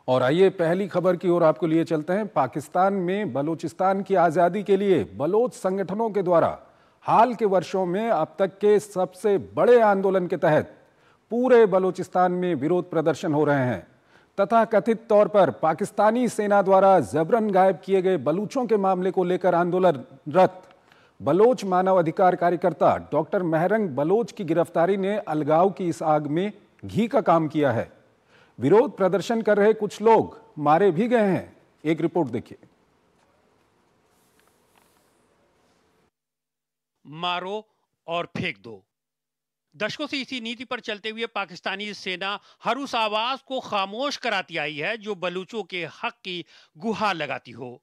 और आइए पहली खबर की ओर आपको लिए चलते हैं। पाकिस्तान में बलूचिस्तान की आज़ादी के लिए बलोच संगठनों के द्वारा हाल के वर्षों में अब तक के सबसे बड़े आंदोलन के तहत पूरे बलूचिस्तान में विरोध प्रदर्शन हो रहे हैं। तथा कथित तौर पर पाकिस्तानी सेना द्वारा जबरन गायब किए गए बलूचों के मामले को लेकर आंदोलनरत बलोच मानव अधिकार कार्यकर्ता डॉक्टर महरंग बलोच की गिरफ्तारी ने अलगाव की इस आग में घी का काम किया है। विरोध प्रदर्शन कर रहे कुछ लोग मारे भी गए हैं। एक रिपोर्ट देखिए। मारो और फेंक दो। दशकों से इसी नीति पर चलते हुए पाकिस्तानी सेना हर उस आवाज को खामोश कराती आई है जो बलूचों के हक की गुहार लगाती हो।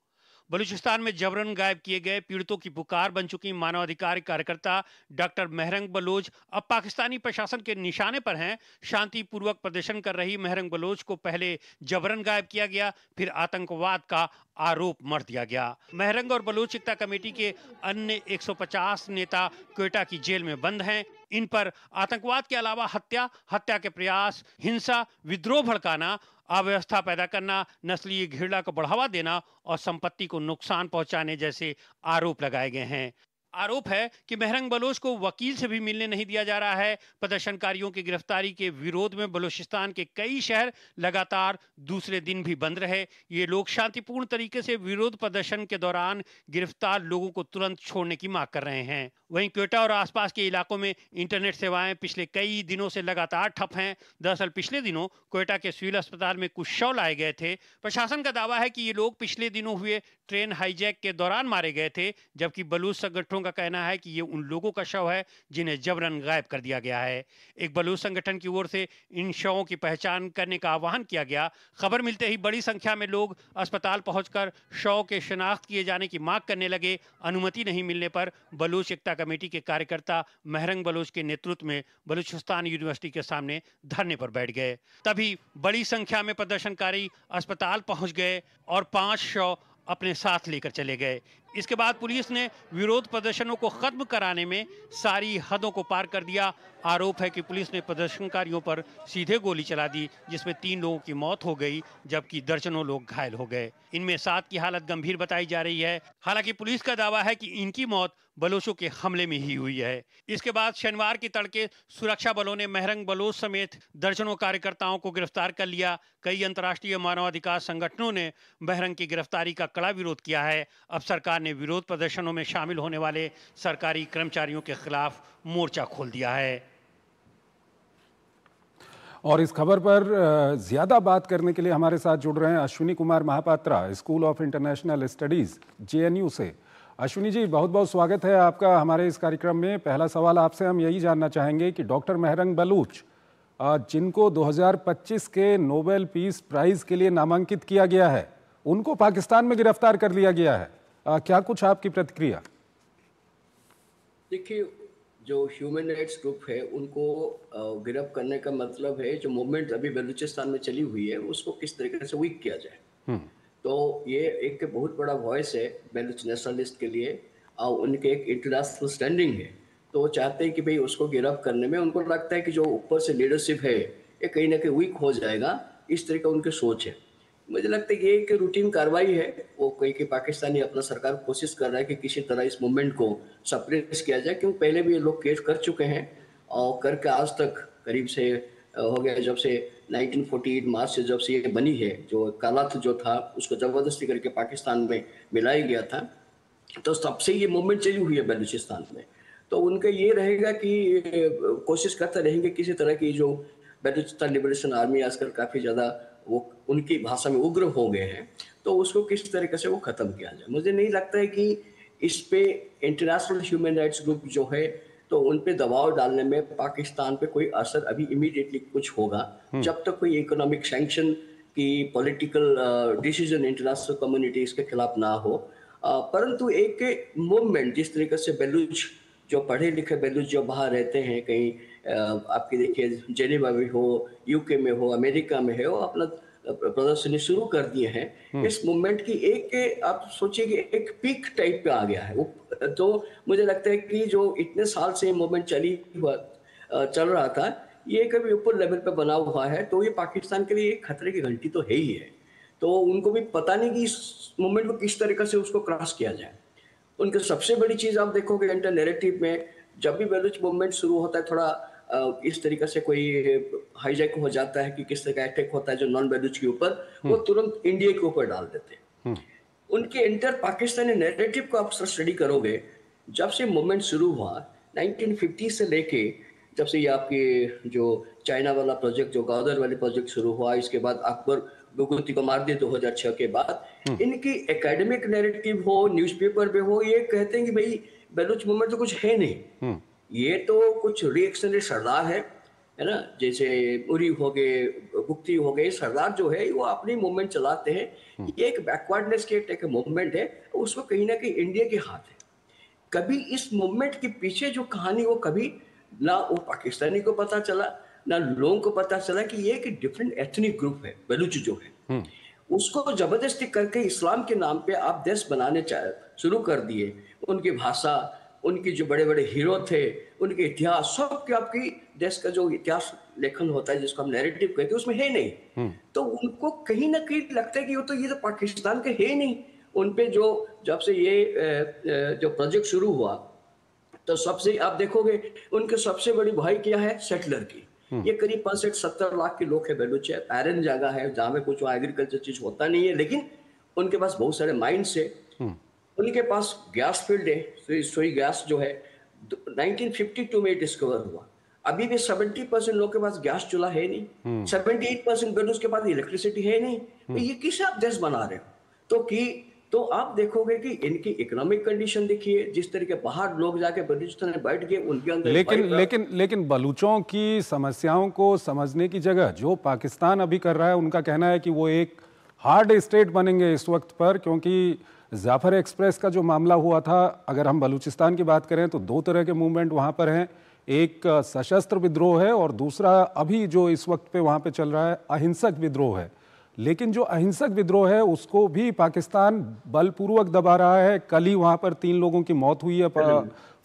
बलूचिस्तान में जबरन गायब किए गए पीड़ितों की पुकार बन चुकी मानवाधिकार कार्यकर्ता डॉक्टर महरंग बलोच अब पाकिस्तानी प्रशासन के निशाने पर हैं। शांतिपूर्वक प्रदर्शन कर रही महरंग बलोच को पहले जबरन गायब किया गया, फिर आतंकवाद का आरोप मढ़ दिया गया। महरंग और बलोच एकता कमेटी के अन्य 150 नेता क्वेटा की जेल में बंद हैं। इन पर आतंकवाद के अलावा हत्या के प्रयास, हिंसा, विद्रोह भड़काना, अव्यवस्था पैदा करना, नस्लीय घृणा को बढ़ावा देना और संपत्ति को नुकसान पहुंचाने जैसे आरोप लगाए गए हैं। आरोप है कि महरंग बलोच को वकील से भी मिलने नहीं दिया जा रहा है। प्रदर्शनकारियों की गिरफ्तारी के विरोध में बलूचिस्तान के कई शहर लगातार दूसरे दिन भी बंद रहे। ये लोग शांतिपूर्ण तरीके से विरोध प्रदर्शन के दौरान गिरफ्तार लोगों को तुरंत छोड़ने की मांग कर रहे हैं। वहीं क्वेटा और आसपास के इलाकों में इंटरनेट सेवाएं पिछले कई दिनों से लगातार ठप हैं। दरअसल पिछले दिनों क्वेटा के सिविल अस्पताल में कुछ शव लाए गए थे। प्रशासन का दावा है कि ये लोग पिछले दिनों हुए ट्रेन हाईजैक के दौरान मारे गए थे, जबकि बलूच संगठनों का कहना है कि ये उन लोगों का शव है जिन्हें जबरन गायब कर दिया गया है। एक बलूच संगठन की ओर से इन शवों की पहचान करने का आह्वान किया गया। खबर मिलते ही बड़ी संख्या में लोग अस्पताल पहुंचकर शव के शिनाख्त किए जाने की मांग करने लगे। अनुमति नहीं मिलने पर बलूच एकता कमेटी के कार्यकर्ता महरंग बलोच के नेतृत्व में बलूचिस्तान यूनिवर्सिटी के सामने धरने पर बैठ गए। तभी बड़ी संख्या में प्रदर्शनकारी अस्पताल पहुंच गए और 5 शव अपने साथ लेकर चले गए। इसके बाद पुलिस ने विरोध प्रदर्शनों को खत्म कराने में सारी हदों को पार कर दिया। आरोप है कि पुलिस ने प्रदर्शनकारियों पर सीधे गोली चला दी, जिसमें 3 लोगों की मौत हो गई जबकि दर्जनों लोग घायल हो गए। इनमें 7 की हालत गंभीर बताई जा रही है। हालांकि पुलिस का दावा है कि इनकी मौत बलोचों के हमले में ही हुई है। इसके बाद शनिवार की तड़के सुरक्षा बलों ने महरंग बलोच समेत दर्जनों कार्यकर्ताओं को गिरफ्तार कर लिया। कई अंतर्राष्ट्रीय मानवाधिकार संगठनों ने महरंग की गिरफ्तारी का कड़ा विरोध किया है। अब सरकार ने विरोध प्रदर्शनों में शामिल होने वाले सरकारी कर्मचारियों के खिलाफ मोर्चा खोल दिया है। और इस खबर पर ज्यादा बात करने के लिए हमारे साथ जुड़ रहे हैं Ashwini Kumar Mahapatra, school of international studies JNU से। अश्विनी जी, बहुत बहुत स्वागत है आपका हमारे इस कार्यक्रम में। पहला सवाल आपसे हम यही जानना चाहेंगे कि डॉक्टर महरंग बलूच, जिनको 2025 के नोबेल पीस प्राइज के लिए नामांकित किया गया है, उनको पाकिस्तान में गिरफ्तार कर लिया गया है। क्या कुछ आपकी प्रतिक्रिया? देखिए, जो ह्यूमन राइट्स ग्रुप है उनको गिरफ्त करने का मतलब है जो मूवमेंट अभी बलूचिस्तान में चली हुई है उसको किस तरीके से वीक किया जाए। तो ये एक बहुत बड़ा वॉइस है बलूच नेशनलिस्ट के लिए और उनके एक इंटरनेशनल स्टैंडिंग है। तो वो चाहते हैं कि भाई उसको गिरफ्त करने में उनको लगता है कि जो ऊपर से लीडरशिप है ये कहीं ना कहीं वीक हो जाएगा, इस तरह का उनकी सोच है। मुझे लगता है ये एक रूटीन कार्रवाई है। वो कोई कि पाकिस्तानी अपना सरकार कोशिश कर रहा है कि किसी तरह इस मूवमेंट को सप्रेस किया जाए, क्योंकि पहले भी ये लोग केस कर चुके हैं और करके आज तक करीब से हो गया, जब से 1948 मार्च से जब से ये बनी है, जो कालात जो था उसको ज़बरदस्ती करके पाकिस्तान में मिलाया गया था, तो तब से ये मूवमेंट चली हुई है बलूचिस्तान में। तो उनका ये रहेगा कि कोशिश करते रहेंगे किसी तरह की, जो बलूचिस्तान लिबरेशन आर्मी आजकल काफ़ी ज़्यादा वो उनकी भाषा में उग्र हो गए हैं, तो उसको किस तरीके से वो ख़त्म किया जाए। मुझे नहीं लगता है कि इस पे इंटरनेशनल ह्यूमन राइट्स ग्रुप जो है तो उन पे दबाव डालने में पाकिस्तान पे कोई असर अभी इमीडिएटली कुछ होगा, जब तक कोई इकोनॉमिक सैंक्शन की पॉलिटिकल डिसीजन इंटरनेशनल कम्युनिटी इसके खिलाफ ना हो। परंतु एक मूवमेंट जिस तरीके से बलूच जो पढ़े लिखे बलूच जो बाहर रहते हैं, कहीं आपकी देखिए जेनेवा में हो, यूके में हो, अमेरिका में हो, अपना प्रदर्शनी शुरू कर दिए हैं। इस मूवमेंट की एक आप सोचिए कि एक पीक टाइप पे आ गया है वो। तो मुझे लगता है कि जो इतने साल से मूवमेंट चल रहा था, ये कभी ऊपर लेवल पे बना हुआ है, तो ये पाकिस्तान के लिए एक खतरे की घंटी तो है ही है। तो उनको भी पता नहीं कि इस मोमेंट को किस तरीके से उसको क्रॉस किया जाए। उनकी सबसे बड़ी चीज़ आप देखोगे इंटर नैरेटिव में, जब भी बलूच मूवमेंट शुरू होता है, थोड़ा इस तरीके से कोई हाईजैक हो जाता है कि किस तरह का अटैक होता है जो नॉन बलूच के ऊपर, वो तुरंत इंडिया के ऊपर डाल देते हैं। उनके इंटर पाकिस्तानी नैरेटिव को आप स्टडी करोगे, जब से मूवमेंट शुरू हुआ 1950 से लेके, जब से ये आपके जो चाइना वाला प्रोजेक्ट, जो गौदर वाले प्रोजेक्ट शुरू हुआ, इसके बाद अकबर भगवती को मार दिया 2006 के बाद, इनकी एकेडमिक नैरेटिव हो, न्यूज़पेपर में हो, ये कहते हैं कि भाई बलूच मूवमेंट तो कुछ है नहीं, ये तो कुछ रिएक्शनरी सरदार है ना, जैसे उरी हो गए, गुप्ती हो गए, सरदार जो है वो अपनी मूवमेंट चलाते हैं। ये एक बैकवर्डनेस के एक मूवमेंट है, उसको कहीं ना कहीं इंडिया के हाथ है। कभी इस मूवमेंट के पीछे जो कहानी, वो कभी ना वो पाकिस्तानी को पता चला, ना लोगों को पता चला कि ये एक डिफरेंट एथनिक ग्रुप है बलूच जो है। उसको जबरदस्ती करके इस्लाम के नाम पे आप देश बनाने शुरू कर दिए। उनकी भाषा, उनके जो बड़े बड़े हीरो थे, उनके इतिहास, सब के आपकी देश का जो इतिहास लेखन होता है जिसको हम नैरेटिव कहते हैं, उसमें है नहीं। तो उनको कहीं ना कहीं लगता है कि ये तो पाकिस्तान के है ही नहीं। उनपे जो जब से ये जो प्रोजेक्ट शुरू हुआ, तो सबसे आप देखोगे उनके सबसे बड़ी भय क्या है, सेटलर की। ये करीब 65-70 लाख के लोग है, बलूच है, पैरन जगह है जहाँ में कुछ एग्रीकल्चर चीज होता नहीं है, लेकिन उनके पास बहुत सारे माइंस है। उनके पास गैस फील्ड है, सोई गैस जो है 1952 में डिस्कवर हुआ। अभी भी 70% लोग के पास गैस चूल्हा है नहीं, 78% बलूच के पास इलेक्ट्रिसिटी है नहीं। तो ये किस आप देश बना रहे हो? तो आप देखोगे कि इनकी इकोनॉमिक कंडीशन देखिए, जिस तरीके बाहर लोग जाके बलूचिस्तान में बैठ गए, उनके अंदर लेकिन बलूचों की समस्याओं को समझने की जगह जो पाकिस्तान अभी कर रहा है, उनका कहना है कि वो एक हार्ड स्टेट बनेंगे इस वक्त पर, क्योंकि जाफर एक्सप्रेस का जो मामला हुआ था, अगर हम बलूचिस्तान की बात करें तो दो तरह के मूवमेंट वहाँ पर हैं। एक सशस्त्र विद्रोह है और दूसरा अभी जो इस वक्त पे वहाँ पे चल रहा है अहिंसक विद्रोह है। लेकिन जो अहिंसक विद्रोह है उसको भी पाकिस्तान बलपूर्वक दबा रहा है। कल ही वहाँ पर 3 लोगों की मौत हुई है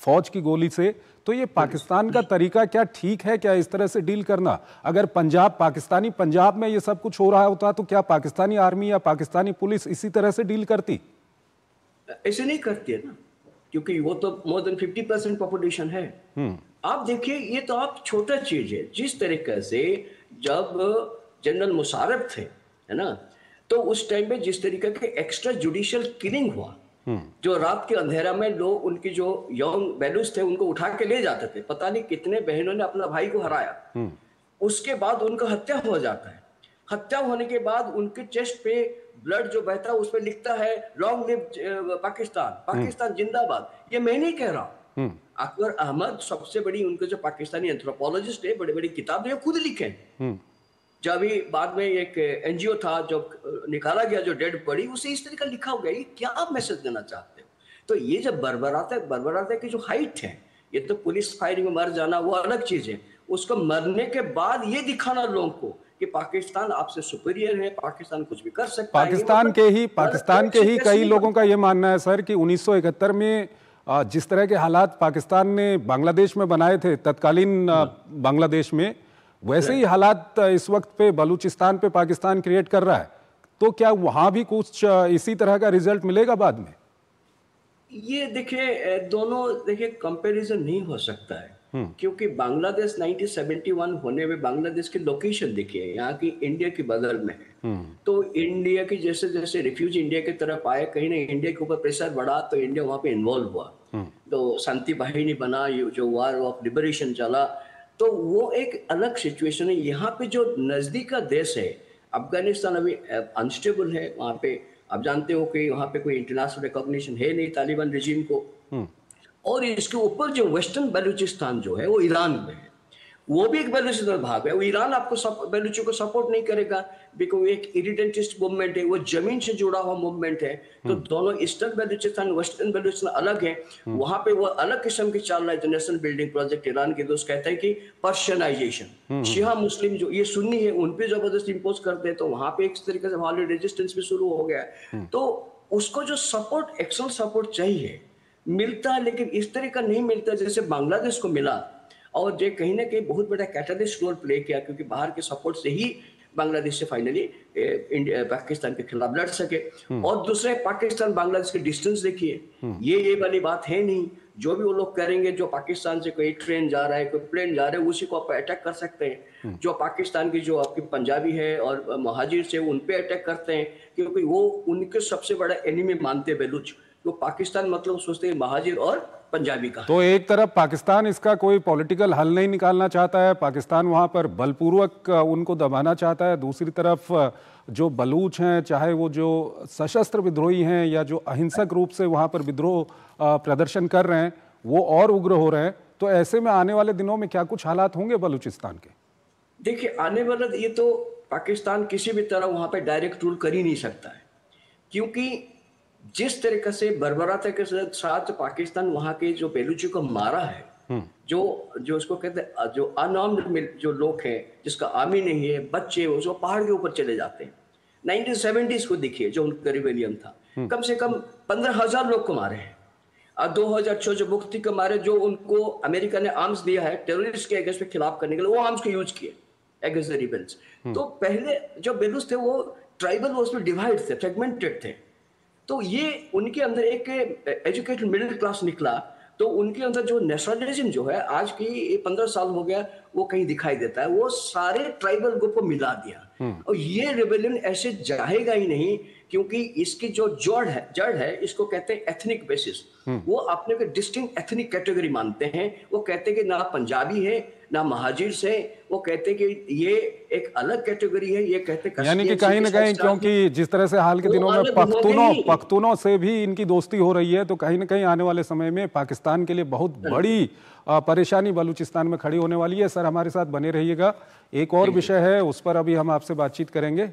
फौज की गोली से। तो ये पाकिस्तान का तरीका क्या ठीक है, क्या इस तरह से डील करना? अगर पाकिस्तानी पंजाब में ये सब कुछ हो रहा होता तो क्या पाकिस्तानी आर्मी या पाकिस्तानी पुलिस इसी तरह से डील करती? ऐसे नहीं करती है ना, क्योंकि वो तो मोर देन 50% पॉपुलेशन है। आप देखिए, ये तो आप छोटा चीज है। जिस तरीके से जब जनरल मुशर्रफ थे, है ना, तो उस टाइम पे जिस तरीके के एक्स्ट्रा जुडिशियल किलिंग हुआ, जो रात के अंधेरा में लोग, उनकी जो यंग बलूच थे, उनको उठा के ले जाते थे। पता नहीं कितने बहनों ने अपना भाई को हराया। उसके बाद उनका हत्या हो जाता है। हत्या होने के बाद उनके चेस्ट पे ब्लड जो बहता है, उस पर लिखता है लॉन्ग लिव पाकिस्तान, पाकिस्तान जिंदाबाद। ये मैं नहीं कह रहा, अकबर अहमद सबसे बड़ी उनके जो पाकिस्तानी एंथ्रोपोलॉजिस्ट है, बड़ी बड़ी किताबें खुद लिखे। जब अभी बाद में एक एनजीओ था जो निकाला गया, जो डेड बॉडी, उसे इस तरह का लिखा हो गया। ये क्या आप मैसेज देना चाहते हो? तो ये जब बर्बराते की जो हाइट है, ये तो पुलिस फायरिंग में मर जाना वो अलग चीज है। उसको मरने के बाद ये दिखाना लोगों को कि पाकिस्तान आपसे सुपीरियर है, पाकिस्तान कुछ भी कर सकता है। पाकिस्तान के ही कई लोगों का ये मानना है सर कि 1971 में जिस तरह के हालात पाकिस्तान ने बांग्लादेश में बनाए थे, तत्कालीन बांग्लादेश में, वैसे ही हालात इस वक्त पे बलूचिस्तान पे पाकिस्तान क्रिएट कर रहा है। तो क्या वहां भी कुछ इसी तरह का रिजल्ट मिलेगा बाद में? ये देखिए, दोनों देखिए कंपैरिजन नहीं हो सकता है, क्योंकि बांग्लादेश 1971 होने में बांग्लादेश की लोकेशन देखिए, यहाँ की इंडिया के बगल में है। तो इंडिया की जैसे जैसे रिफ्यूजी इंडिया की तरफ आए, कहीं ना इंडिया के ऊपर प्रेशर बढ़ा, तो इंडिया वहां पे इन्वॉल्व हुआ। तो शांति बाहिनी बना, जो वार ऑफ लिबरेशन चला, तो वो एक अलग सिचुएशन है। यहाँ पे जो नजदीक का देश है अफगानिस्तान, अभी अनस्टेबल है। वहाँ पे आप जानते हो कि वहाँ पे कोई इंटरनेशनल रिकॉग्निशन है नहीं तालिबान रिजीम को। और इसके ऊपर जो वेस्टर्न बलूचिस्तान जो है वो ईरान में है, वो भी एक बलूचिस्तान भाग है। वो ईरान आपको बलूचों को सपोर्ट नहीं करेगा, बिकॉज एक इरिडेंटिस्ट मूवमेंट है, वो जमीन से जुड़ा हुआ मूवमेंट है। तो दोनों ईस्टर्न बलूचिस्तान, वेस्टर्न बलूचिस्तान अलग है। वहां पे वो अलग किस्म की चल रहा है जो नेशनल बिल्डिंग प्रोजेक्ट ईरान के दोस्त कहते हैं कि पर्शियनाइजेशन, शिया मुस्लिम जो ये सुन्नी है उन पे जबरदस्त इंपोज करते हैं। तो वहां पे एक तरीके से वॉलेट रेजिस्टेंस भी शुरू हो गया है। तो उसको जो सपोर्ट, एक्सटर्नल सपोर्ट चाहिए मिलता है, लेकिन इस तरह का नहीं मिलता जैसे बांग्लादेश को मिला। और ये कहीं ना कहीं बहुत बड़ा कैटलिस्ट रोल प्ले किया, क्योंकि बाहर के सपोर्ट से ही बांग्लादेश से फाइनली इंडिया पाकिस्तान के खिलाफ लड़ सके। और दूसरे, पाकिस्तान बांग्लादेश के डिस्टेंस देखिए, ये वाली बात है नहीं। जो भी वो लोग करेंगे, जो पाकिस्तान से कोई ट्रेन जा रहा है, कोई प्लेन जा रहा है, उसी को आप अटैक कर सकते हैं। जो पाकिस्तान की जो आपकी पंजाबी है और महाजिर से, उन पे अटैक करते हैं, क्योंकि वो उनके सबसे बड़ा एनिमी मानते हैं बलूच। तो पाकिस्तान मतलब सोचते हैं महाजिर और पंजाबी का। तो एक तरफ पाकिस्तान इसका कोई पॉलिटिकल हल नहीं निकालना चाहता है, पाकिस्तान वहां पर बलपूर्वक उनको दबाना चाहता है। दूसरी तरफ जो बलूच हैं, चाहे वो जो सशस्त्र विद्रोही हैं या जो अहिंसक रूप से वहां पर विद्रोह प्रदर्शन कर रहे हैं, वो और उग्र हो रहे हैं। तो ऐसे में आने वाले दिनों में क्या कुछ हालात होंगे बलूचिस्तान के? देखिए, आने वाला ये तो पाकिस्तान किसी भी तरह वहां पे डायरेक्ट रूल कर ही नहीं सकता है, क्योंकि जिस तरीके से बर्बरता के साथ पाकिस्तान वहां के जो बेलूची को मारा है, जो उसको कहते हैं जो अनआर्म्ड जो लोग हैं, जिसका आर्मी नहीं है, बच्चे उसको पहाड़ के ऊपर चले जाते हैं। 1970s को देखिए, जो उनका रिबेलियन था, कम से कम 15,000 लोग को मारे हैं। 2006 जो मुफ्ती को मारे, जो उनको अमेरिका ने आर्म्स दिया है टेररिस्ट के अगेंस्ट में खिलाफ करने के लिए, वो आर्म्स को यूज किए अगेंस्ट द रिबेल्स। तो पहले जो बेलूच थे वो ट्राइबल, वो उसमें डिवाइड थे, फ्रेगमेंटेड थे। तो ये उनके अंदर एक एजुकेटेड मिडिल क्लास निकला, तो उनके अंदर जो नेशनलिज्म जो है आज की 15 साल हो गया, वो कहीं दिखाई देता है। वो सारे ट्राइबल ग्रुप को मिला दिया, और ये रिबेलियन ऐसे जाएगा ही नहीं, क्योंकि इसकी जो जड़ है इसको कहते हैं एथनिक बेसिस। वो अपने को डिस्टिंक्ट एथनिक कैटेगरी मानते हैं। वो कहते हैं कि ना पंजाबी है ना महाजिर से, वो कहते हैं कि ये एक अलग कैटेगरी है। ये कहते हैं, यानी कि कहीं ना कहीं, क्योंकि जिस तरह से हाल के दिनों में पख्तूनों से भी इनकी दोस्ती हो रही है, तो कहीं ना कहीं आने वाले समय में पाकिस्तान के लिए बहुत बड़ी परेशानी बलूचिस्तान में खड़ी होने वाली है। सर, हमारे साथ बने रहिएगा। एक और विषय है, उस पर अभी हम आपसे बातचीत करेंगे।